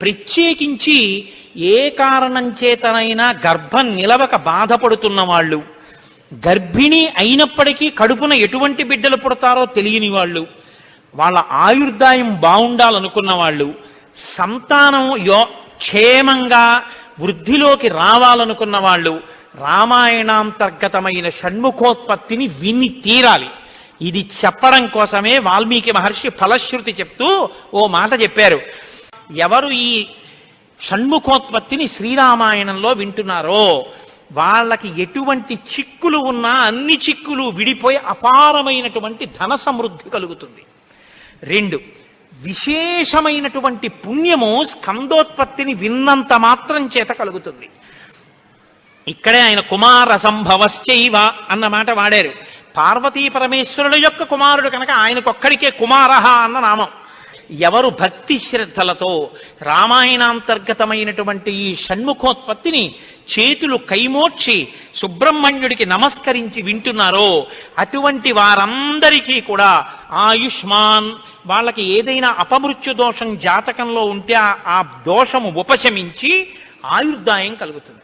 ప్రత్యేకించి ఏ కారణం చేతనైనా గర్భం నిలవక బాధపడుతున్న వాళ్ళు, గర్భిణి అయినప్పటికీ కడుపున ఎటువంటి బిడ్డలు పుడతారో తెలియని వాళ్ళు, వాళ్ళ ఆయుర్దాయం బాగుండాలనుకున్న వాళ్ళు, సంతానం క్షేమంగా వృద్ధిలోకి రావాలనుకున్న వాళ్ళు రామాయణాంతర్గతమైన షణ్ముఖోత్పత్తిని విని తీరాలి. ఇది చెప్పడం కోసమే వాల్మీకి మహర్షి ఫలశ్రుతి చెప్తూ ఓ మాట చెప్పారు. ఎవరు ఈ షణ్ముఖోత్పత్తిని శ్రీరామాయణంలో వింటున్నారో వాళ్ళకి ఎటువంటి చిక్కులు ఉన్నా అన్ని చిక్కులు విడిపోయి అపారమైనటువంటి ధన సమృద్ధి కలుగుతుంది. 2, విశేషమైనటువంటి పుణ్యము స్కందోత్పత్తిని విన్నంత మాత్రం చేత కలుగుతుంది. ఇక్కడే ఆయన కుమార సంభవశ్చైవ అన్న మాట వాడారు. పార్వతీ పరమేశ్వరుల యొక్క కుమారుడు కనుక ఆయనకొక్కడికే కుమారహ అన్న నామం. ఎవరు భక్తి శ్రద్ధలతో రామాయణాంతర్గతమైనటువంటి ఈ షణ్ముఖోత్పత్తిని చేతులు కైమోర్చి సుబ్రహ్మణ్యుడికి నమస్కరించి వింటున్నారో అటువంటి వారందరికీ కూడా ఆయుష్మాన్, వాళ్ళకి ఏదైనా అపమృత్యు దోషం జాతకంలో ఉంటే ఆ దోషము ఉపశమించి ఆయుర్దాయం కలుగుతుంది.